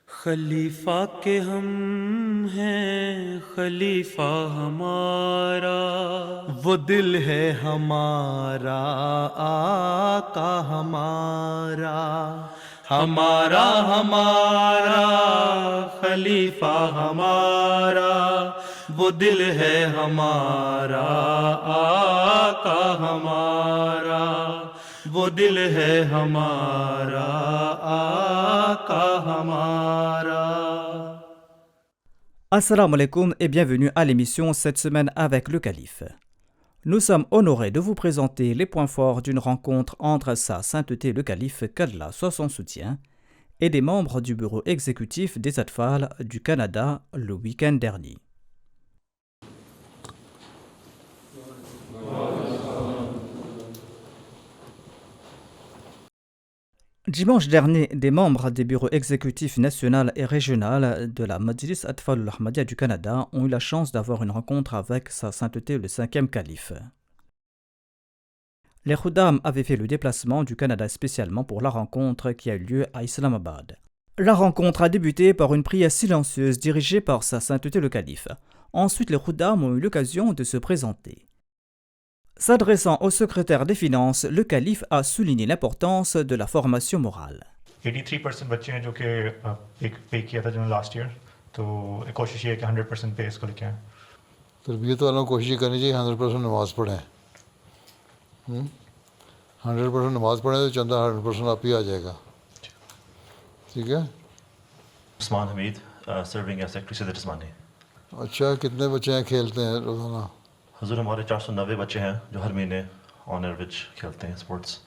خلیفہ کے ہم ہیں خلیفہ ہمارا، وہ دل ہے ہمارا آقا ہمارا، ہمارا ہمارا خلیفہ ہمارا، وہ دل ہے ہمارا آقا ہمارا، وہ دل ہے ہمارا آقا ہمارا۔ Assalamu alaikum et bienvenue à l'émission cette semaine avec le Calife. Nous sommes honorés de vous présenter les points forts d'une rencontre entre Sa Sainteté le Calife, qu'Allah soit son soutien, et des membres du bureau exécutif des Atfal du Canada le week-end dernier. Dimanche dernier, des membres des bureaux exécutifs national et régional de la Majlis Atfal al-Ahmadiyya du Canada ont eu la chance d'avoir une rencontre avec Sa Sainteté le 5e Calife. Les Khuddam avaient fait le déplacement du Canada spécialement pour la rencontre qui a eu lieu à Islamabad. La rencontre a débuté par une prière silencieuse dirigée par Sa Sainteté le Calife. Ensuite, les Khuddam ont eu l'occasion de se présenter. S'adressant au secrétaire des finances, le calife a souligné l'importance de la formation morale. 83% بچے ہیں جو کہ پے کیا تھا جنہوں نے last year, تو کوشش یہ ہے کہ 100% پے اس کو لے کے آئیں۔ تربیت والوں کو کوشش کرنی چاہیے 100% نماز پڑھیں، 100% نماز پڑھیں تو چندہ 100% آپ ہی آ جائے گا، ٹھیک ہے۔ عثمان حمید سرونگ ایز سیکرٹری صدر عثمانی۔ اچھا، کتنے بچے ہیں کھیلتے ہیں روزانہ؟ حضور ہمارے 490 بچے ہیں جو ہر مہینے آن ایوریج کھیلتے ہیں اسپورٹس۔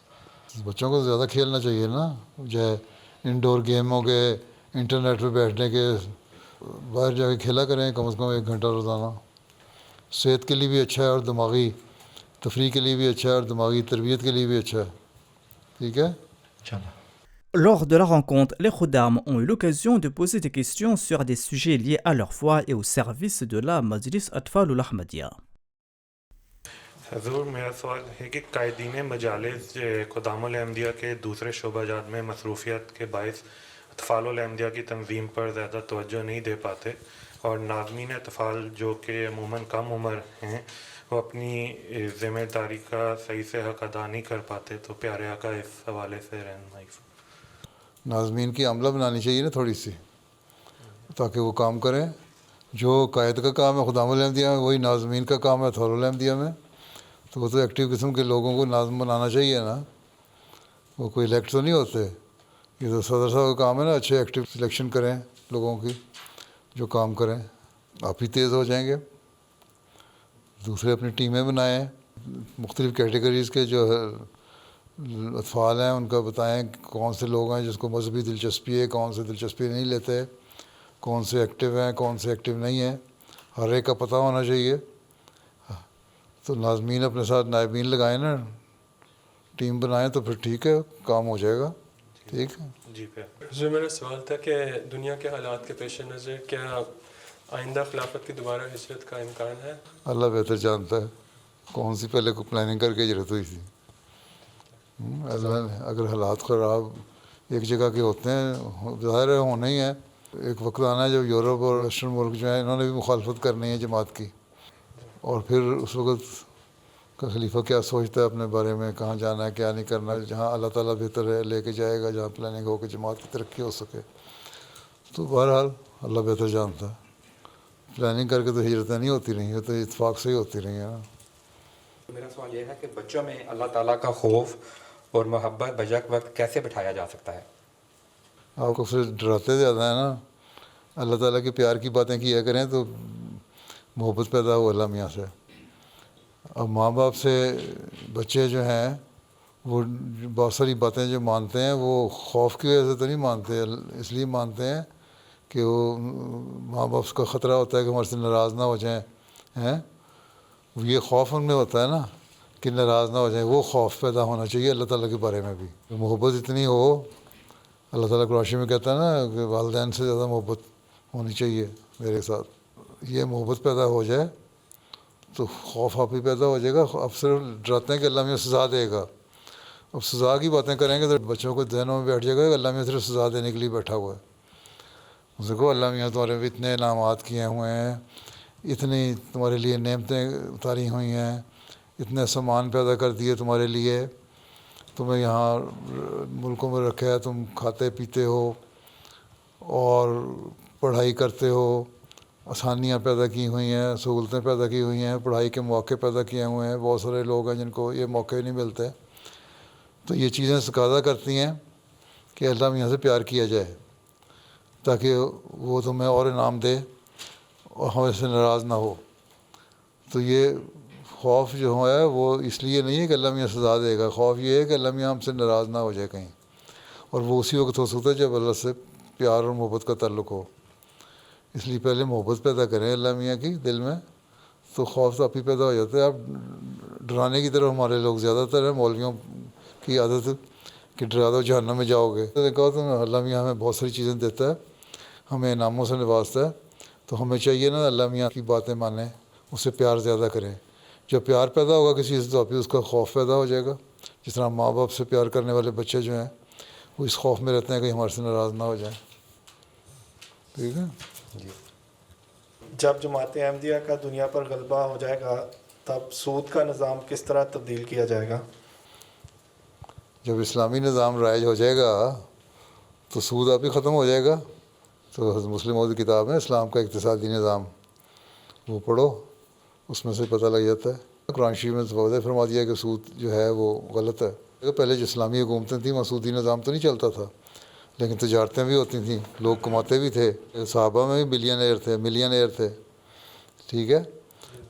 بچوں کو زیادہ کھیلنا چاہیے نا، جو انڈور گیموں کے، انٹرنیٹ پہ بیٹھنے کے، باہر جا کے کھیلا کریں کم از کم 1 گھنٹہ روزانہ۔ صحت کے لیے بھی اچھا ہے اور دماغی تفریح کے لیے بھی اچھا ہے اور دماغی تربیت کے لیے بھی اچھا ہے، ٹھیک ہے۔ انشاءاللہ۔ Lors de la rencontre, les Khuddam ont eu l'occasion de poser des questions sur des sujets liés à leur foi et au service de la Majlis Atfal al-Ahmadiyya. حضور، میرا سوال ہے کہ قائدین مجالس خدام الحمدیہ کے دوسرے شعبہ جات میں مصروفیت کے باعث اطفال الحمدیہ کی تنظیم پر زیادہ توجہ نہیں دے پاتے، اور ناظمین اطفال جو کہ عموماً کم عمر ہیں وہ اپنی ذمہ داری کا صحیح سے حق ادا نہیں کر پاتے، تو پیارے آقا اس حوالے سے رہنمائی۔ ناظمین کی عملہ بنانی چاہیے نا تھوڑی سی، تاکہ وہ کام کریں۔ جو قائد کا کام ہے خدام الحمدیہ میں، وہی ناظمین کا کام ہے اطفال الحمدیہ میں، تو وہ تو ایکٹیو قسم کے لوگوں کو ناظم بنانا چاہیے نا، وہ کوئی الیکٹ تو نہیں ہوتے۔ یہ تو صدر صاحب کا کام ہے نا، اچھے ایکٹیو سلیکشن کریں لوگوں کی جو کام کریں، آپ ہی تیز ہو جائیں گے۔ دوسرے اپنی ٹیمیں بنائیں، مختلف کیٹیگریز کے جو اطفال ہیں ان کا بتائیں کون سے لوگ ہیں جس کو مذہبی دلچسپی ہے، کون سے دلچسپی نہیں لیتے، کون سے ایکٹیو ہیں، کون سے ایکٹیو نہیں ہیں، ہر ایک کا پتہ ہونا چاہیے۔ تو ناظمین اپنے ساتھ نائبین لگائیں نا، ٹیم بنائیں تو پھر ٹھیک ہے، کام ہو جائے گا، ٹھیک ہے۔ جی جو میرا سوال تھا کہ دنیا کے حالات کے پیش نظر کیا آئندہ خلافت کی دوبارہ ہجرت کا امکان ہے؟ اللہ بہتر جانتا ہے کون سی پہلے کو پلاننگ کر کے ہجرت ہوئی تھی۔ اگر حالات خراب ایک جگہ کے ہوتے ہیں، ظاہر ہے ہونا ہی ہے، ایک وقت آنا ہے جب یورپ اور ویسٹرن ملک جو ہیں انہوں نے بھی مخالفت کرنی ہے جماعت کی، اور پھر اس وقت کا خلیفہ کیا سوچتا ہے اپنے بارے میں، کہاں جانا ہے کیا نہیں کرنا ہے، جہاں اللہ تعالیٰ بہتر ہے لے کے جائے گا، جہاں پلاننگ ہو کہ جماعت کی ترقی ہو سکے۔ تو بہرحال اللہ بہتر جانتا ہے۔ پلاننگ کر کے تو ہجرتیں نہیں ہوتی رہیں، یہ تو اتفاق سے ہی ہوتی رہی ہیں نا۔ میرا سوال یہ ہے کہ بچوں میں اللہ تعالیٰ کا خوف اور محبت بجک وقت کیسے بٹھایا جا سکتا ہے؟ آپ کو پھر ڈراتے زیادہ ہیں نا، اللہ تعالیٰ کے پیار کی باتیں کیا کریں تو محبت پیدا ہو اللہ میاں سے۔ اب ماں باپ سے بچے جو ہیں وہ بہت ساری باتیں جو مانتے ہیں وہ خوف کی وجہ سے تو نہیں مانتے، اس لیے مانتے ہیں کہ وہ ماں باپ کا خطرہ ہوتا ہے کہ ہمارے سے ناراض نہ ہو جائیں، ہیں یہ خوف ان میں ہوتا ہے نا کہ ناراض نہ ہو جائیں، وہ خوف پیدا ہونا چاہیے اللہ تعالیٰ کے بارے میں بھی۔ محبت اتنی ہو، اللہ تعالیٰ قرآن میں کہتا ہے نا کہ والدین سے زیادہ محبت ہونی چاہیے میرے ساتھ، یہ محبت پیدا ہو جائے تو خوف آپ ہی پیدا ہو جائے گا۔ اب صرف ڈراتے ہیں کہ اللہ میاں سزا دے گا، اب سزا کی باتیں کریں گے تو بچوں کو ذہنوں میں بیٹھ جائے گا کہ اللہ میاں صرف سزا دینے کے لیے بیٹھا ہوا ہے۔ اسے کہو اللہ میاں تمہارے بھی اتنے انعامات کیے ہوئے ہیں، اتنی تمہارے لیے نعمتیں اتاری ہوئی ہیں، اتنے سامان پیدا کر دیے تمہارے لیے، تمہیں یہاں ملکوں میں رکھا ہے، تم کھاتے پیتے ہو اور پڑھائی کرتے ہو، آسانیاں پیدا کی ہوئی ہیں، سہولتیں پیدا کی ہوئی ہیں، پڑھائی کے موقع پیدا کیے ہوئے ہیں۔ بہت سارے لوگ ہیں جن کو یہ موقع نہیں ملتے، تو یہ چیزیں تقاضا کرتی ہیں کہ اللہ میاں سے پیار کیا جائے تاکہ وہ تمہیں اور انعام دے اور ہمیں سے ناراض نہ ہو۔ تو یہ خوف جو ہے وہ اس لیے نہیں ہے کہ اللہ میاں سزا دے گا، خوف یہ ہے کہ اللہ میاں ہم سے ناراض نہ ہو جائے کہیں، اور وہ اسی وقت ہو سکتا ہے جب اللہ سے پیار اور محبت کا تعلق ہو۔ اس لیے پہلے محبت پیدا کریں اللہ میاں کی دل میں، تو خوف تو آپ ہی پیدا ہو جاتا ہے۔ آپ ڈرانے کی طرف ہمارے لوگ زیادہ تر ہیں، مولویوں کی عادت کہ ڈرا دو جہنم میں جاؤ گے۔ تو نے کہا تو اللہ میاں ہمیں بہت ساری چیزیں دیتا ہے، ہمیں انعاموں سے نوازتا ہے، تو ہمیں چاہیے نا اللہ میاں کی باتیں مانیں، اس سے پیار زیادہ کریں۔ جب پیار پیدا ہوگا کسی سے تو آپ ہی اس کا خوف پیدا ہو جائے گا، جس طرح ماں باپ سے پیار کرنے والے بچے جو ہیں وہ اس خوف میں رہتے ہیں کہ ہمارے سے ناراض نہ ہو جائیں۔ ٹھیک ہے جی۔ جب جماعت احمدیہ کا دنیا پر غلبہ ہو جائے گا تب سود کا نظام کس طرح تبدیل کیا جائے گا؟ جب اسلامی نظام رائج ہو جائے گا تو سود آپ ہی ختم ہو جائے گا۔ تو حضرت مسلم موعود کی کتاب ہے اسلام کا اقتصادی نظام، وہ پڑھو، اس میں سے پتہ لگ جاتا ہے۔ قرآن شریف میں واضح فرما دیا کہ سود جو ہے وہ غلط ہے۔ پہلے جو اسلامی حکومتیں تھیں وہاں سودی نظام تو نہیں چلتا تھا، لیکن تجارتیں بھی ہوتی تھیں، لوگ کماتے بھی تھے، صحابہ میں بھی ملینئر تھے۔ ٹھیک ہے،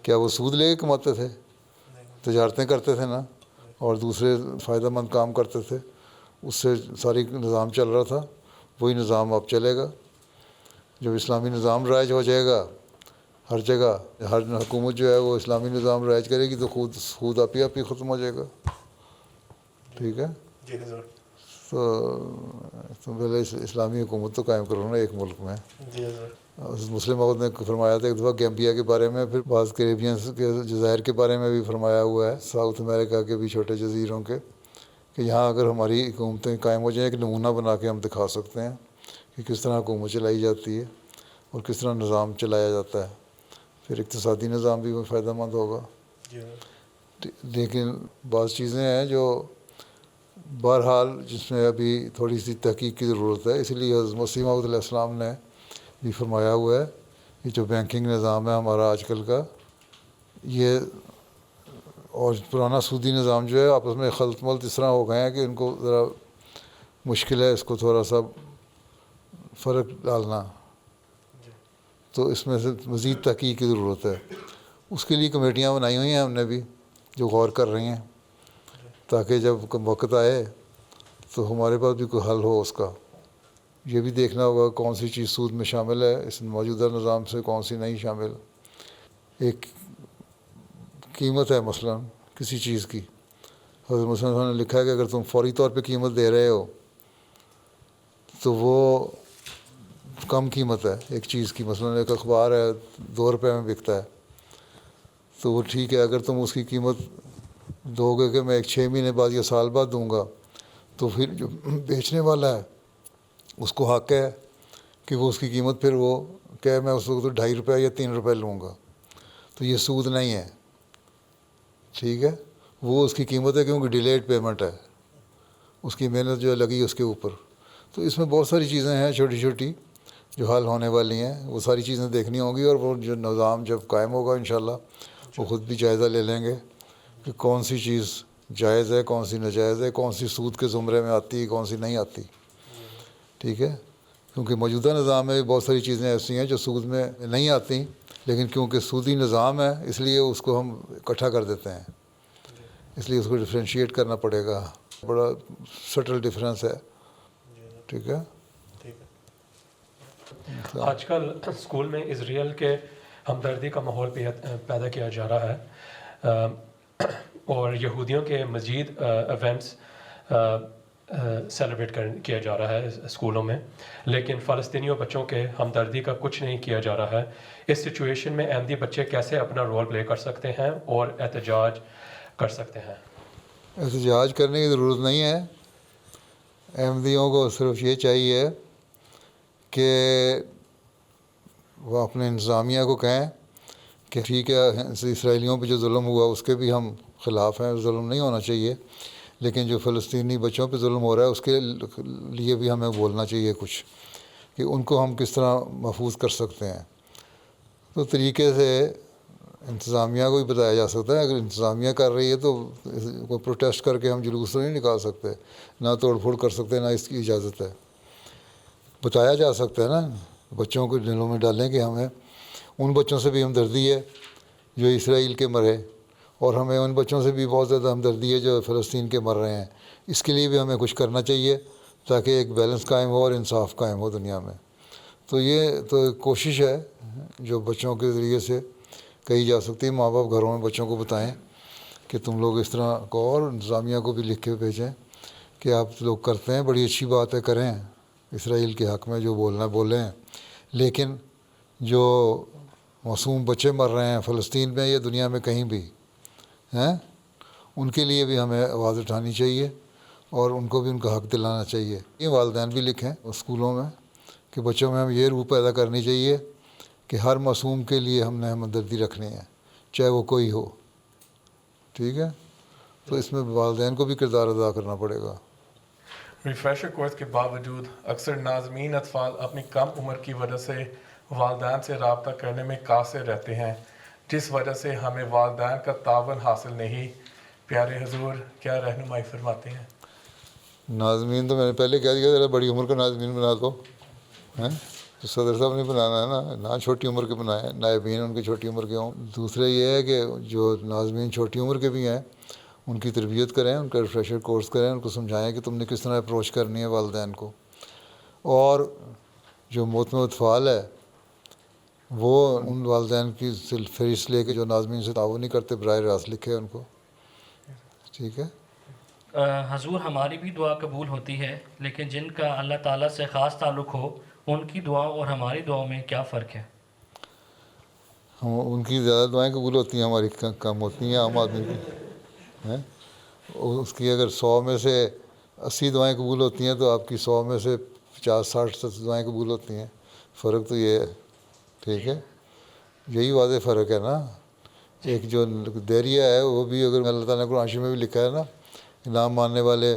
کیا وہ سود لے کے کماتے تھے؟ تجارتیں کرتے تھے نا، اور دوسرے فائدہ مند کام کرتے تھے، اس سے ساری نظام چل رہا تھا۔ وہی نظام اب چلے گا جب اسلامی نظام رائج ہو جائے گا ہر جگہ، ہر حکومت جو ہے وہ اسلامی نظام رائج کرے گی تو خود آپ ہی ختم ہو جائے گا۔ ٹھیک ہے، جی حضور۔ تو تم پہلے اسلامی حکومت تو قائم کرو نا ایک ملک میں۔ جی حضور۔ مسلم موعود نے فرمایا تھا ایک دفعہ گیمبیا کے بارے میں، پھر بعض کیریبین کے جزائر کے بارے میں بھی فرمایا ہوا ہے، ساؤتھ امریکہ کے بھی چھوٹے جزیروں کے، کہ یہاں اگر ہماری حکومتیں قائم ہو جائیں ایک نمونہ بنا کے ہم دکھا سکتے ہیں کہ کس طرح حکومت چلائی جاتی ہے اور کس طرح نظام چلایا جاتا ہے، پھر اقتصادی نظام بھی فائدہ مند ہوگا۔ لیکن بعض چیزیں ہیں جو بہرحال جس میں ابھی تھوڑی سی تحقیق کی ضرورت ہے، اسی لیے حضرت مسیح موعود علیہ السلام نے بھی فرمایا ہوا ہے کہ جو بینکنگ نظام ہے ہمارا آج کل کا، یہ اور پرانا سودی نظام جو ہے آپس میں خلط ملط اس طرح ہو گئے ہیں کہ ان کو ذرا مشکل ہے اس کو تھوڑا سا فرق ڈالنا، تو اس میں سے مزید تحقیق کی ضرورت ہے۔ اس کے لیے کمیٹیاں بنائی ہوئی ہیں ہم نے بھی جو غور کر رہی ہیں، تاکہ جب وقت آئے تو ہمارے پاس بھی کوئی حل ہو اس کا۔ یہ بھی دیکھنا ہوگا کون سی چیز سود میں شامل ہے اس موجودہ نظام سے، کون سی نہیں شامل۔ ایک قیمت ہے مثلا کسی چیز کی، حضرت مسلم نے لکھا ہے کہ اگر تم فوری طور پہ قیمت دے رہے ہو تو وہ کم قیمت ہے ایک چیز کی، مثلا ایک اخبار ہے 2 روپے میں بکتا ہے تو وہ ٹھیک ہے، اگر تم اس کی قیمت دو گے کہ میں 6 مہینے بعد یا سال بعد دوں گا، تو پھر جو بیچنے والا ہے اس کو حق ہے کہ وہ اس کی قیمت پھر وہ کہ میں اس وقت 2.5 روپے یا 3 روپے لوں گا، تو یہ سود نہیں ہے۔ ٹھیک ہے، وہ اس کی قیمت ہے کیونکہ ڈیلیڈ پیمنٹ ہے، اس کی محنت جو ہے لگی اس کے اوپر۔ تو اس میں بہت ساری چیزیں ہیں چھوٹی چھوٹی جو حل ہونے والی ہیں، وہ ساری چیزیں دیکھنی ہوں گی، اور وہ جو نظام جب قائم ہوگا انشاءاللہ وہ خود بھی جائزہ لے لیں گے کہ کون سی چیز جائز ہے، کون سی ناجائز ہے، کون سی سود کے زمرے میں آتی ہے، کون سی نہیں آتی۔ ٹھیک ہے، کیونکہ موجودہ نظام میں بھی بہت ساری چیزیں ایسی ہیں جو سود میں نہیں آتی، لیکن کیونکہ سودی نظام ہے اس لیے اس کو ہم اکٹھا کر دیتے ہیں، اس لیے اس کو ڈفرینشیٹ کرنا پڑے گا، بڑا سٹل ڈفرینس ہے۔ ٹھیک ہے، آج کل اسکول میں اسرائیل کے ہمدردی کا ماحول پیدا کیا جا رہا ہے، اور یہودیوں کے مزید ایونٹس سیلیبریٹ کیا جا رہا ہے اسکولوں میں، لیکن فلسطینیوں بچوں کے ہمدردی کا کچھ نہیں کیا جا رہا ہے۔ اس سچویشن میں احمدی بچے کیسے اپنا رول پلے کر سکتے ہیں اور احتجاج کر سکتے ہیں؟ احتجاج کرنے کی ضرورت نہیں ہے، احمدیوں کو صرف یہ چاہیے کہ وہ اپنے انتظامیہ کو کہیں کہ ٹھیک ہے اسرائیلیوں پہ جو ظلم ہوا اس کے بھی ہم خلاف ہیں, ظلم نہیں ہونا چاہیے, لیکن جو فلسطینی بچوں پہ ظلم ہو رہا ہے اس کے لیے بھی ہمیں بولنا چاہیے کچھ, کہ ان کو ہم کس طرح محفوظ کر سکتے ہیں. تو طریقے سے انتظامیہ کو بھی بتایا جا سکتا ہے. اگر انتظامیہ کر رہی ہے تو کوئی پروٹیسٹ کر کے ہم جلوس تو نہیں نکال سکتے, نہ توڑ پھوڑ کر سکتے, نہ اس کی اجازت ہے. بتایا جا سکتا ہے نا, بچوں کو دلوں میں ڈالیں کہ ہمیں ان بچوں سے بھی ہمدردی ہے جو اسرائیل کے مرے, اور ہمیں ان بچوں سے بھی بہت زیادہ ہمدردی ہے جو فلسطین کے مر رہے ہیں. اس کے لیے بھی ہمیں کچھ کرنا چاہیے تاکہ ایک بیلنس قائم ہو اور انصاف قائم ہو دنیا میں. تو یہ تو ایک کوشش ہے جو بچوں کے ذریعے سے کہی جا سکتی ہے. ماں باپ گھروں میں بچوں کو بتائیں کہ تم لوگ اس طرح کو, اور انتظامیہ کو بھی لکھ کے بھیجیں کہ آپ لوگ کرتے ہیں, بڑی اچھی بات ہے, کریں اسرائیل کے حق میں جو بولنا ہے بولیں, لیکن جو معصوم بچے مر رہے ہیں فلسطین میں یا دنیا میں کہیں بھی ہیں, ان کے لیے بھی ہمیں آواز اٹھانی چاہیے اور ان کو بھی ان کا حق دلانا چاہیے. یہ والدین بھی لکھیں اسکولوں میں کہ بچوں میں ہم یہ روح پیدا کرنی چاہیے کہ ہر معصوم کے لیے ہم نے ہمدردی رکھنی ہے, چاہے وہ کوئی ہو. ٹھیک ہے, تو اس میں والدین کو بھی کردار ادا کرنا پڑے گا. ریفریشر کورس کے باوجود اکثر ناظمین اطفال اپنی کم عمر کی وجہ سے والدین سے رابطہ کرنے میں قاصر رہتے ہیں, جس وجہ سے ہمیں والدین کا تعاون حاصل نہیں. پیارے حضور کیا رہنمائی فرماتے ہیں؟ ناظمین تو میں نے پہلے کہہ دیا, ذرا بڑی عمر کا ناظمین بنا دو, ہیں تو صدر صاحب نے بنانا ہے نا چھوٹی عمر کے بنائیں, نائبین ان کی چھوٹی عمر کے ہوں. دوسرا یہ ہے کہ جو ناظمین چھوٹی عمر کے بھی ہیں ان کی تربیت کریں, ان کا ریفریشر کورس کریں, ان کو سمجھائیں کہ تم نے کس طرح اپروچ کرنی ہے والدین کو. اور جو محتمم اطفال ہے وہ ان والدین کی فہرست لے کے جو ناظمین سے تعاون نہیں کرتے براہ راست لکھے ان کو. ٹھیک ہے. حضور ہماری بھی دعا قبول ہوتی ہے, لیکن جن کا اللہ تعالیٰ سے خاص تعلق ہو ان کی دعاؤں اور ہماری دعاؤں میں کیا فرق ہے؟ ان کی زیادہ دعائیں قبول ہوتی ہیں, ہماری کم ہوتی ہیں عام آدمی کی. اس کی اگر 100 میں سے 80 دعائیں قبول ہوتی ہیں تو آپ کی 100 میں سے 50-60 دعائیں قبول ہوتی ہیں. فرق تو یہ ہے. ٹھیک ہے, یہی واضح فرق ہے نا. ایک جو دیریا ہے وہ بھی اگر اللہ تعالیٰ نے قرآن شریف میں بھی لکھا ہے نا, نام ماننے والے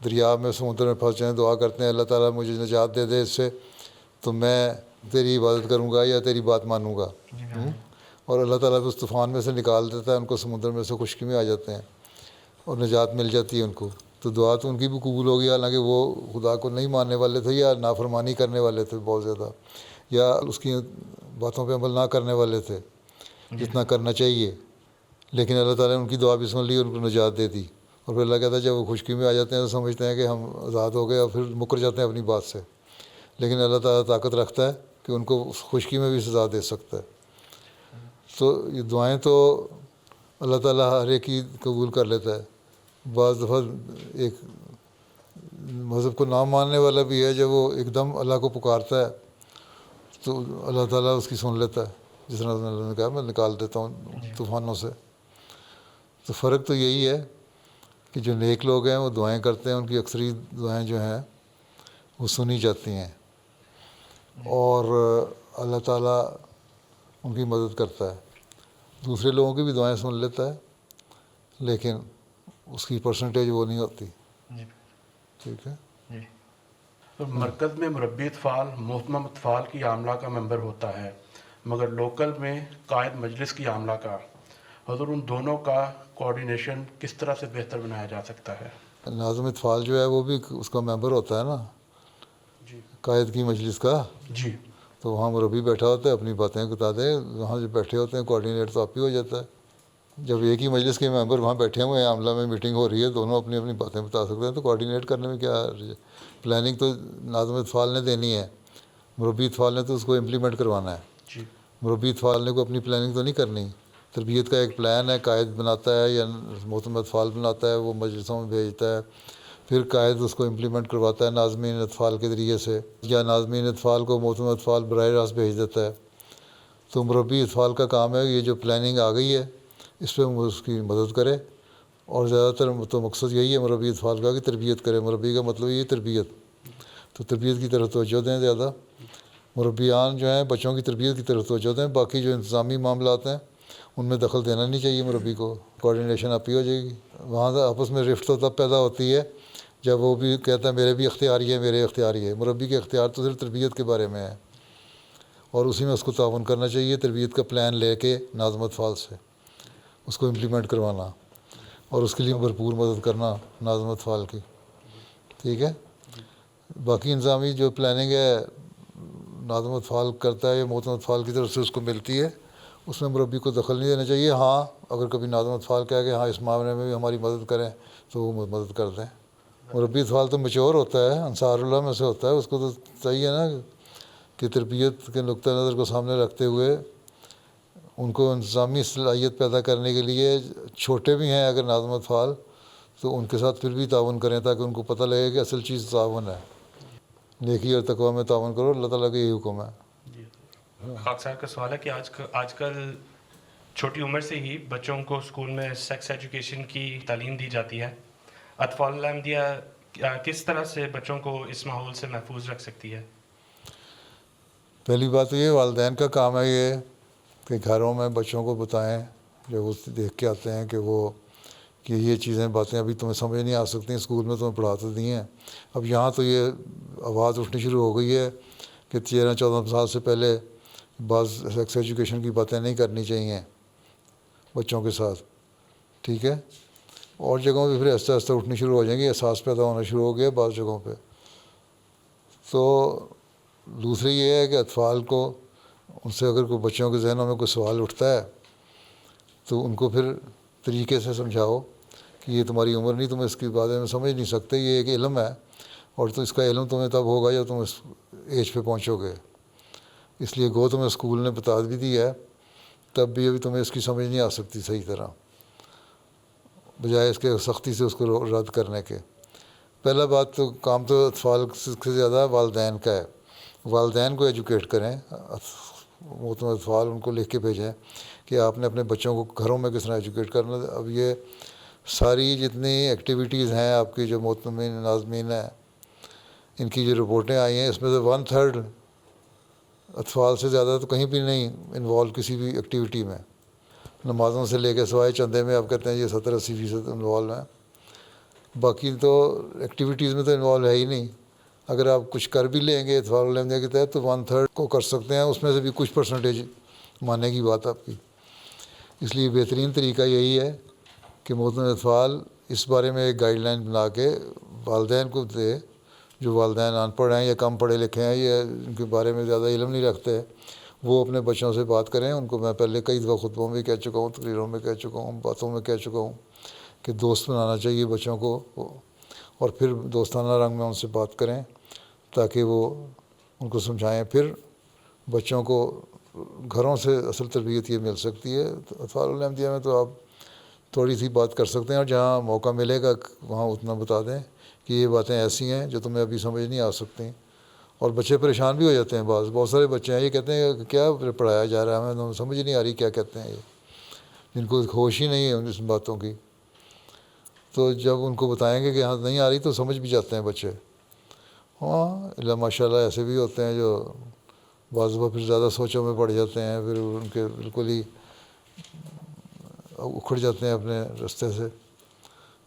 دریا میں سمندر میں پھنس جائیں دعا کرتے ہیں اللہ تعالیٰ مجھے نجات دے دے اس سے تو میں تیری عبادت کروں گا یا تیری بات مانوں گا. اور اللہ تعالیٰ اس طوفان میں سے نکال دیتا ہے ان کو, سمندر میں سے خشکی میں آ جاتے ہیں اور نجات مل جاتی ہے ان کو. تو دعا تو ان کی بھی قبول ہوگی, حالانکہ وہ خدا کو نہیں ماننے والے تھے یا نافرمانی کرنے والے تھے بہت زیادہ, یا اس کی باتوں پہ عمل نہ کرنے والے تھے جتنا کرنا چاہیے. لیکن اللہ تعالیٰ نے ان کی دعا بھی سن لی, ان کو نجات دے دی. اور پھر اللہ کہتا ہے جب وہ خشکی میں آ جاتے ہیں تو سمجھتے ہیں کہ ہم آزاد ہو گئے اور پھر مکر جاتے ہیں اپنی بات سے. لیکن اللہ تعالیٰ طاقت رکھتا ہے کہ ان کو خشکی میں بھی سزا دے سکتا ہے. تو یہ دعائیں تو اللہ تعالیٰ ہر ایک کی قبول کر لیتا ہے. بعض دفعہ ایک مذہب کو نہ ماننے والا بھی ہے, جب وہ ایک دم اللہ کو پکارتا ہے تو اللہ تعالیٰ اس کی سن لیتا ہے, جس طرح اللہ نے کہا میں نکال دیتا ہوں طوفانوں سے. تو فرق تو یہی ہے کہ جو نیک لوگ ہیں وہ دعائیں کرتے ہیں, ان کی اکثری دعائیں جو ہیں وہ سنی جاتی ہیں اور اللہ تعالیٰ ان کی مدد کرتا ہے. دوسرے لوگوں کی بھی دعائیں سن لیتا ہے لیکن اس کی پرسنٹیج وہ نہیں ہوتی. ٹھیک ہے. مرکز میں مربی اطفال محتمم اطفال کی عاملہ کا ممبر ہوتا ہے, مگر لوکل میں قائد مجلس کی عاملہ کا. حضور ان دونوں کا کوارڈینیشن کس طرح سے بہتر بنایا جا سکتا ہے؟ ناظم اطفال جو ہے وہ بھی اس کا ممبر ہوتا ہے نا جی, قائد کی مجلس کا. جی, تو وہاں مربی بیٹھا ہوتا ہے, اپنی باتیں بتا دیں, وہاں جو بیٹھے ہوتے ہیں کوارڈینیٹ تو آپ ہی ہو جاتا ہے. جب ایک ہی مجلس کے ممبر وہاں بیٹھے ہوئے ہیں, عاملہ میں میٹنگ ہو رہی ہے, دونوں اپنی اپنی باتیں بتا سکتے ہیں, تو کوارڈینیٹ کرنے میں کیا پلاننگ تو ناظم اطفال نے دینی ہے, مربی اطفال نے تو اس کو امپلیمنٹ کروانا ہے. جی, مربی اطفال نے کو اپنی پلاننگ تو نہیں کرنی. تربیت کا ایک پلان ہے, قائد بناتا ہے یا محتمم اطفال بناتا ہے, وہ مجلسوں میں بھیجتا ہے, پھر قائد اس کو امپلیمنٹ کرواتا ہے ناظمین اطفال کے ذریعے سے, یا ناظمین اطفال کو محتمم اطفال براہ راست بھیج دیتا ہے. تو مربی اطفال کا کام ہے یہ جو پلاننگ آ گئی ہے اس پہ اس کی مدد کرے, اور زیادہ تر تو مقصد یہی ہے مربی اطفال کا کہ تربیت کرے. مربی کا مطلب یہ تربیت, تو تربیت کی طرف توجہ دیں زیادہ. مربیان جو ہیں بچوں کی تربیت کی طرف توجہ دیں. باقی جو انتظامی معاملات ہیں ان میں دخل دینا نہیں چاہیے مربی کو. کوآرڈینیشن آپ ہی ہو جائے گی. وہاں سے آپس میں رفت تو تب پیدا ہوتی ہے جب وہ بھی کہتا ہے میرے بھی اختیاری ہے, میرے اختیاری ہے. مربی کے اختیار تو صرف تربیت کے بارے میں ہے اور اسی میں اس کو تعاون کرنا چاہیے. تربیت کا پلان لے کے ناظم اطفال سے اس کو امپلیمنٹ کروانا اور اس کے لیے بھرپور مدد کرنا ناظم اطفال کی. ٹھیک ہے. باقی انتظامی جو پلاننگ ہے ناظم اطفال کرتا ہے یا محترم اطفال کی طرف سے اس کو ملتی ہے, اس میں مربی کو دخل نہیں دینا چاہیے. ہاں اگر کبھی ناظم اطفال کہہ کہ ہاں اس معاملے میں بھی ہماری مدد کریں تو وہ مدد کر دیں. مربی اطفال تو میچور ہوتا ہے, انصار اللہ میں سے ہوتا ہے, اس کو تو چاہیے نا کہ تربیت کے نقطۂ نظر کو سامنے رکھتے ہوئے ان کو انتظامی صلاحیت پیدا کرنے کے لیے, چھوٹے بھی ہیں اگر ناظم اطفال تو ان کے ساتھ پھر بھی تعاون کریں تاکہ ان کو پتہ لگے کہ اصل چیز تعاون ہے. نیکی اور تقویٰ میں تعاون کرو, اللہ تعالیٰ کا یہی حکم ہے. خاک صاحب کا سوال ہے کہ آج کل چھوٹی عمر سے ہی بچوں کو اسکول میں سیکس ایجوکیشن کی تعلیم دی جاتی ہے. اطفال الاحمدیہ کس طرح سے بچوں کو اس ماحول سے محفوظ رکھ سکتی ہے؟ پہلی بات تو یہ والدین کا کام ہے یہ کہ گھروں میں بچوں کو بتائیں جو وہ دیکھ کے آتے ہیں کہ یہ چیزیں باتیں ابھی تمہیں سمجھ نہیں آ سکتی. اسکول میں تمہیں پڑھا تو دی ہیں. اب یہاں تو یہ آواز اٹھنی شروع ہو گئی ہے کہ 13-14 سال سے پہلے بعض سیکس ایجوکیشن کی باتیں نہیں کرنی چاہیے بچوں کے ساتھ. ٹھیک ہے. اور جگہوں پہ پھر آہستہ آہستہ اٹھنی شروع ہو جائیں گی, احساس پیدا ہونا شروع ہو گیا بعض جگہوں پہ. تو دوسری یہ ہے کہ اطفال کو ان سے اگر کوئی بچوں کے ذہنوں میں کوئی سوال اٹھتا ہے تو ان کو پھر طریقے سے سمجھاؤ کہ یہ تمہاری عمر نہیں, تم اس کے بارے میں سمجھ نہیں سکتے, یہ ایک علم ہے اور تو اس کا علم تمہیں تب ہوگا جب تم اس ایج پہ پہنچو گے. اس لیے گو تمہیں اسکول نے بتا بھی دیا ہے تب بھی ابھی تمہیں اس کی سمجھ نہیں آ سکتی صحیح طرح, بجائے اس کے سختی سے اس کو رد کرنے کے. پہلا بات تو کام تو اطفال سے زیادہ والدین کا ہے. والدین کو ایجوکیٹ کریں, محترم اطفال ان کو لکھ کے بھیجیں کہ آپ نے اپنے بچوں کو گھروں میں کس طرح ایجوکیٹ کرنا. اب یہ ساری جتنی ایکٹیویٹیز ہیں آپ کی جو محتمین ناظمین ہیں ان کی جو رپورٹیں آئی ہیں اس میں سے 1/3 اطفال سے زیادہ تو کہیں بھی نہیں انوالو کسی بھی ایکٹیویٹی میں. نمازوں سے لے کے سوائے چندے میں آپ کہتے ہیں یہ 70-80% انوالو ہیں. باقی تو ایکٹیویٹیز میں تو انوالو ہے ہی نہیں. اگر آپ کچھ کر بھی لیں گے اطفال الاحمدیہ کے تحت تو 1/3 کو کر سکتے ہیں, اس میں سے بھی کچھ پرسنٹیج ماننے کی بات آپ کی. اس لیے بہترین طریقہ یہی ہے کہ محترم اطفال اس بارے میں ایک گائیڈ لائن بنا کے والدین کو دے, جو والدین ان پڑھ ہیں یا کم پڑھے لکھے ہیں یا ان کے بارے میں زیادہ علم نہیں رکھتے, وہ اپنے بچوں سے بات کریں. ان کو میں پہلے کئی دفعہ خطبوں میں کہہ چکا ہوں, تقریروں میں کہہ چکا ہوں, باتوں میں کہہ چکا ہوں کہ دوست بنانا چاہیے بچوں کو اور پھر دوستانہ رنگ میں ان سے بات کریں تاکہ وہ ان کو سمجھائیں. پھر بچوں کو گھروں سے اصل تربیت یہ مل سکتی ہے. اطفال الاحمدیہ میں تو آپ تھوڑی سی بات کر سکتے ہیں اور جہاں موقع ملے گا وہاں اتنا بتا دیں کہ یہ باتیں ایسی ہیں جو تمہیں ابھی سمجھ نہیں آ سکتی. اور بچے پریشان بھی ہو جاتے ہیں. بہت سارے بچے ہیں یہ کہتے ہیں کہ کیا پڑھایا جا رہا ہے, ہمیں سمجھ نہیں آ رہی کیا کہتے ہیں, یہ جن کو ہوش ہی نہیں ہے ان باتوں کی. تو جب ان کو بتائیں گے کہ ہاں نہیں آ رہی تو سمجھ بھی جاتے ہیں بچے. ہاں اللہ ماشاء اللہ ایسے بھی ہوتے ہیں جو بعض دفعہ پھر زیادہ سوچوں میں پڑ جاتے ہیں, پھر ان کے بالکل ہی اکھڑ جاتے ہیں اپنے رستے سے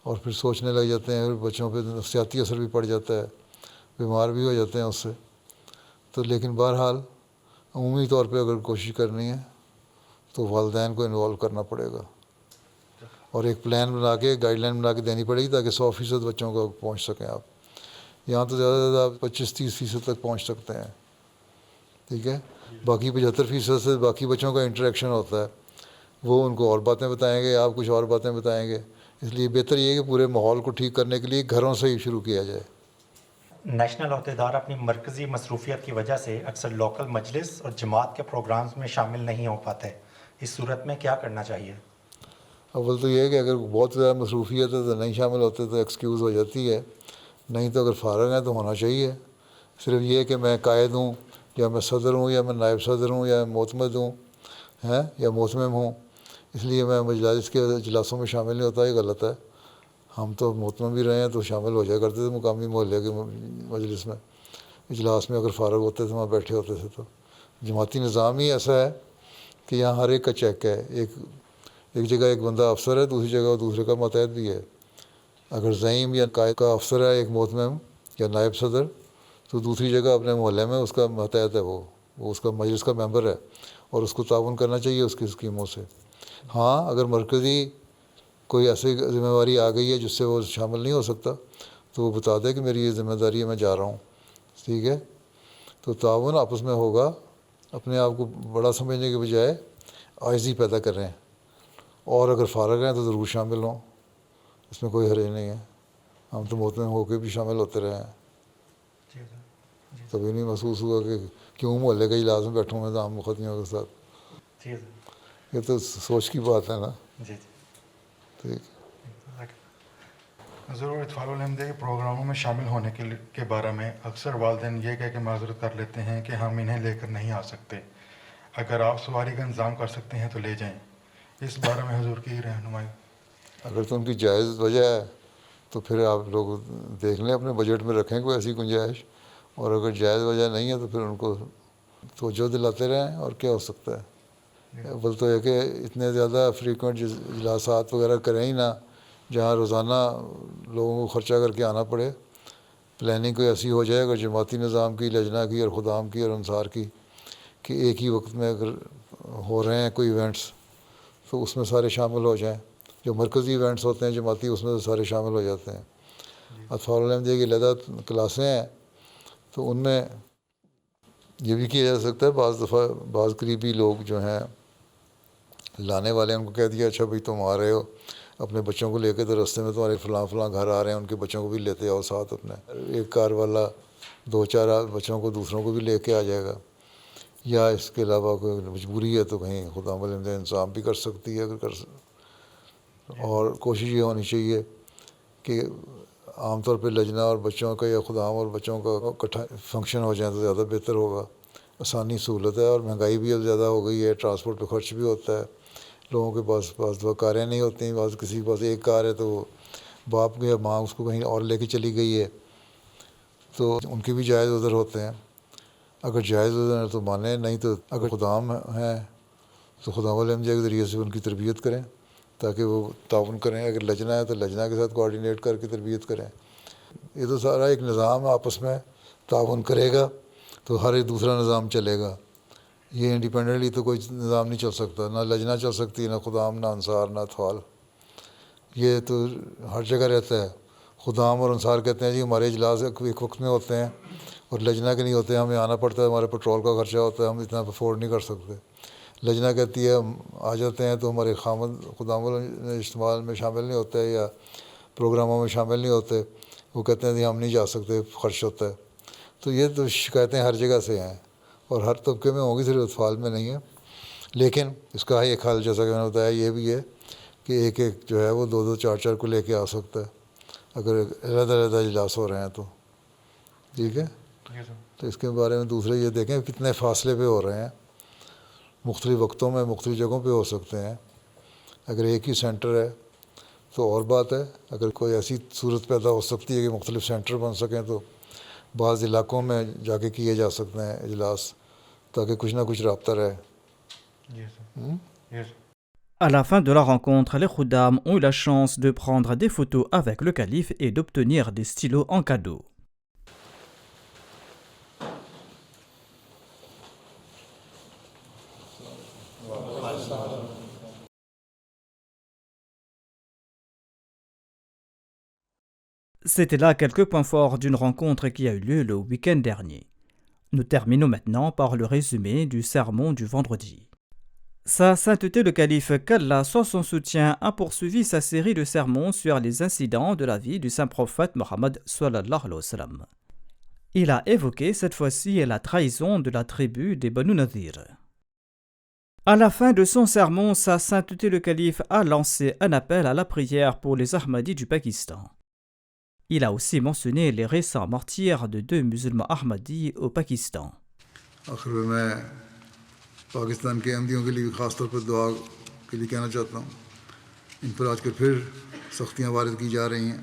اور پھر سوچنے لگ جاتے ہیں. پھر بچوں پہ نفسیاتی اثر بھی پڑ جاتا ہے, بیمار بھی ہو جاتے ہیں اس سے. تو لیکن بہرحال عمومی طور پہ اگر کوشش کرنی ہے تو والدین کو انوالو کرنا پڑے گا اور ایک پلان بنا کے گائیڈ لائن بنا کے دینی پڑے گی تاکہ 100% بچوں کو پہنچ سکیں آپ. یہاں تو زیادہ سے زیادہ 25-30% تک پہنچ سکتے ہیں. ٹھیک ہے. باقی 75% سے باقی بچوں کا انٹریکشن ہوتا ہے, وہ ان کو اور باتیں بتائیں گے, آپ کچھ اور باتیں بتائیں گے. اس لیے بہتر یہ ہے کہ پورے ماحول کو ٹھیک کرنے کے لیے گھروں سے ہی شروع کیا جائے. نیشنل عہدیدار اپنی مرکزی مصروفیت کی وجہ سے اکثر لوکل مجلس اور جماعت کے پروگرامز میں شامل نہیں ہو پاتے. اس صورت میں کیا کرنا چاہیے؟ اول تو یہ ہے کہ اگر بہت زیادہ مصروفیت ہے تو نہیں شامل ہوتے تو ایکسکیوز ہو جاتی ہے, نہیں تو اگر فارغ ہیں تو ہونا چاہیے. صرف یہ کہ میں قائد ہوں یا میں صدر ہوں یا میں نائب صدر ہوں یا معتمد ہوں یا متمم ہوں, اس لیے میں مجالس کے اجلاسوں میں شامل نہیں ہوتا, یہ غلط ہے. ہم تو متمم بھی رہے ہیں تو شامل ہو جایا کرتے تھے مقامی محلے کے مجلس میں. اجلاس میں اگر فارغ ہوتے تھے وہاں بیٹھے ہوتے تھے. تو جماعتی نظام ہی ایسا ہے کہ یہاں ہر ایک کا چیک ہے. ایک جگہ ایک بندہ افسر ہے, دوسری جگہ دوسرے کا ماتحت بھی ہے. اگر زعیم یا قائد کا افسر ہے ایک محتمم یا نائب صدر, تو دوسری جگہ اپنے محلے میں اس کا ماتحت ہے, وہ اس کا مجلس کا ممبر ہے اور اس کو تعاون کرنا چاہیے اس کی اسکیموں سے. ہاں اگر مرکزی کوئی ایسی ذمہ داری آ گئی ہے جس سے وہ شامل نہیں ہو سکتا تو وہ بتا دے کہ میری یہ ذمہ داری ہے, میں جا رہا ہوں. ٹھیک ہے, تو تعاون آپس میں ہوگا. اپنے آپ کو بڑا سمجھنے کے بجائے عاجزی پیدا کر رہے ہیں, اور اگر فارغ ہیں تو ضرور شامل ہوں, اس میں کوئی حرج نہیں ہے. ہم تو محتمم ہو کے بھی شامل ہوتے رہے ہیں, کبھی نہیں محسوس ہوا کہ کیوں محلے کا اجلاس میں بیٹھوں میں عام مقدمیوں کے ساتھ. یہ تو سوچ کی بات ہے نا. ٹھیک. ضرور اطفال الحمدیہ کے پروگراموں میں شامل ہونے کے بارے میں اکثر والدین یہ کہہ کے معذرت کر لیتے ہیں کہ ہم انہیں لے کر نہیں آ سکتے, اگر آپ سواری کا انتظام کر سکتے ہیں تو لے جائیں. اس بارے میں حضور کی رہنمائی. اگر تو ان کی جائز وجہ ہے تو پھر آپ لوگ دیکھ لیں, اپنے بجٹ میں رکھیں کوئی ایسی گنجائش, اور اگر جائز وجہ نہیں ہے تو پھر ان کو توجہ دلاتے رہیں. اور کیا ہو سکتا ہے. بل تو یہ کہ اتنے زیادہ فریکوینٹ اجلاسات وغیرہ کریں ہی نہ جہاں روزانہ لوگوں کو خرچہ کر کے آنا پڑے. پلاننگ کوئی ایسی ہو جائے اگر جماعتی نظام کی, لجنہ کی اور خدام کی اور انصار کی, کہ ایک ہی وقت میں اگر ہو رہے ہیں کوئی ایونٹس تو اس میں سارے شامل ہو جائیں. جو مرکزی ایونٹس ہوتے ہیں جماعتی اس میں تو سارے شامل ہو جاتے ہیں. اطفال الحمدیہ کی علیحدہ کلاسیں ہیں تو ان میں یہ بھی کیا جا سکتا ہے. بعض دفعہ بعض قریبی لوگ جو ہیں لانے والے ان کو کہہ دیا اچھا بھائی تم آ رہے ہو اپنے بچوں کو لے کے, تو راستے میں تمہارے فلاں فلاں گھر آ رہے ہیں, ان کے بچوں کو بھی لیتے آؤ ساتھ اپنے. ایک کار والا 2-4 بچوں کو دوسروں کو بھی لے کے آ جائے گا. یا اس کے علاوہ کوئی مجبوری ہے تو کہیں خدام الحمدیہ انتظام بھی کر سکتی ہے اگر اور کوشش یہ ہونی چاہیے کہ عام طور پہ لجنہ اور بچوں کا یا خدام اور بچوں کا اکٹھا فنکشن ہو جائیں تو زیادہ بہتر ہوگا. آسانی سہولت ہے, اور مہنگائی بھی اب زیادہ ہو گئی ہے, ٹرانسپورٹ پہ خرچ بھی ہوتا ہے. لوگوں کے پاس دو کاریں نہیں ہوتی ہیں, بعض کسی کے پاس ایک کار ہے تو باپ یا ماں اس کو کہیں اور لے کے چلی گئی ہے, تو ان کے بھی جائز عذر ہوتے ہیں. اگر جائز عذر ہے تو مانیں, نہیں تو اگر خدام ہیں تو خدام الحمدیہ کے ذریعے سے ان کی تربیت کریں تاکہ وہ تعاون کریں. اگر لجنہ ہے تو لجنہ کے ساتھ کوآرڈینیٹ کر کے تربیت کریں. یہ تو سارا ایک نظام ہے, آپس میں تعاون کرے گا تو ہر ایک دوسرا نظام چلے گا. یہ انڈیپینڈنٹلی تو کوئی نظام نہیں چل سکتا, نہ لجنہ چل سکتی, نہ خدام, نہ انصار, نہ اطفال. یہ تو ہر جگہ رہتا ہے. خدام اور انصار کہتے ہیں جی ہمارے اجلاس ایک وقت میں ہوتے ہیں اور لجنہ کے نہیں ہوتے, ہمیں آنا پڑتا ہے, ہمارے پیٹرول کا خرچہ ہوتا ہے, ہم اتنا افورڈ نہیں کر سکتے. لجنہ کہتی ہے ہم آ جاتے ہیں تو ہمارے خامد خدام اجتماع میں شامل نہیں ہوتے یا پروگراموں میں شامل نہیں ہوتے, وہ کہتے ہیں جی ہم نہیں جا سکتے, خرچ ہوتا ہے. تو یہ تو شکایتیں ہر جگہ سے ہیں اور ہر طبقے میں ہوں گی, صرف اطفال میں نہیں ہے. لیکن اس کا ایک حل جیسا کہ میں نے بتایا یہ بھی ہے کہ ایک جو ہے وہ 2-2, 4-4 کو لے کے آ سکتا ہے اگر علیحدہ علیحدہ اجلاس ہو رہے ہیں تو. ٹھیک ہے, تو اس کے بارے میں دوسرے یہ دیکھیں کتنے فاصلے پہ ہو رہے ہیں. مختلف وقتوں میں مختلف جگہوں پہ ہو سکتے ہیں. اگر ایک ہی سینٹر ہے تو اور بات ہے. اگر کوئی ایسی صورت پیدا ہو سکتی ہے کہ مختلف سینٹر بن سکیں تو بعض علاقوں میں جا کے کیے جا سکتے ہیں اجلاس تاکہ کچھ نہ کچھ رابطہ رہے. À la fin de la rencontre, les Khuddam ont eu la chance de prendre des photos avec le calife et d'obtenir des stylos en cadeau. C'était là quelques points forts d'une rencontre qui a eu lieu le week-end dernier. Nous terminons maintenant par le résumé du sermon du vendredi. Sa sainteté le calife qu'Allah sans son soutien a poursuivi sa série de sermons sur les incidents de la vie du saint prophète Mohammed sallallahu alayhi wa sallam. Il a évoqué cette fois-ci la trahison de la tribu des Banu Nadir. À la fin de son sermon, sa sainteté le calife a lancé un appel à la prière pour les Ahmadis du Pakistan. Il a aussi mentionné les récents martyrs de 2 musulmans Ahmadis au Pakistan. Pakistan کے احمدیوں کے لیے بھی خاص طور پر دعا کے لیے کہنا چاہتا ہوں. ان پر آج کل پھر سختیاں وارد کی جا رہی ہیں.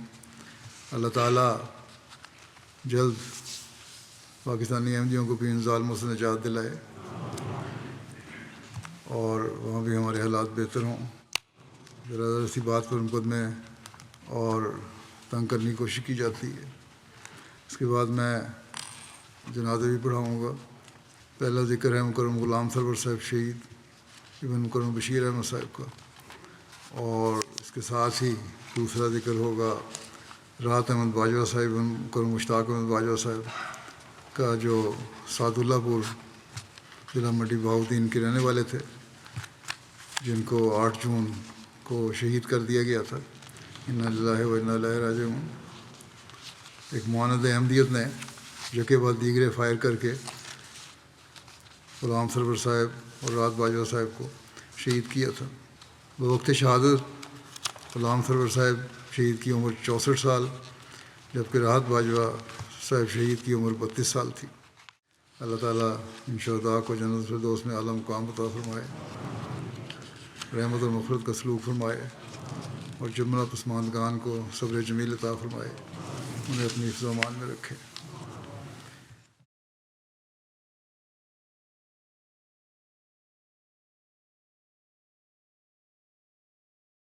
اللہ تعالیٰ جلد پاکستانی احمدیوں کو بھی ان ظالموں سے نجات دلائے اور وہاں بھی ہمارے حالات بہتر ہوں. ذرا ذرا سی بات پر مقدمے اور تنگ کرنے کی کوشش کی جاتی ہے. اس کے بعد میں جنازہ بھی پڑھاؤں گا. پہلا ذکر ہے مکرم غلام سرور صاحب شہید ابن مکرم بشیر احمد صاحب کا، اور اس کے ساتھ ہی دوسرا ذکر ہوگا راحت احمد باجوہ صاحب ابن مکرم مشتاق احمد باجوہ صاحب کا، جو سعد اللہ پور ضلع منڈی بہاؤدین کے رہنے والے تھے، جن کو 8 جون کو شہید کر دیا گیا تھا. انا للہ و انا الیہ راجعون. ایک معاند احمدیت نے یکے بعد دیگرے فائر کر کے غلام سرور صاحب اور راحت باجوہ صاحب کو شہید کیا تھا. بوقت شہادت غلام سرور صاحب شہید کی عمر 64 سال، جبکہ راحت باجوہ صاحب شہید کی عمر 32 سال تھی. اللہ تعالیٰ ان شہداء کو جنت الفردوس میں اعلیٰ مقام عطا فرمائے، رحمت اور مغفرت کا سلوک فرمائے، اور جملہ پسماندگان کو صبر جمیل عطا فرمائے، انہیں اپنی حفظ و امان میں رکھے.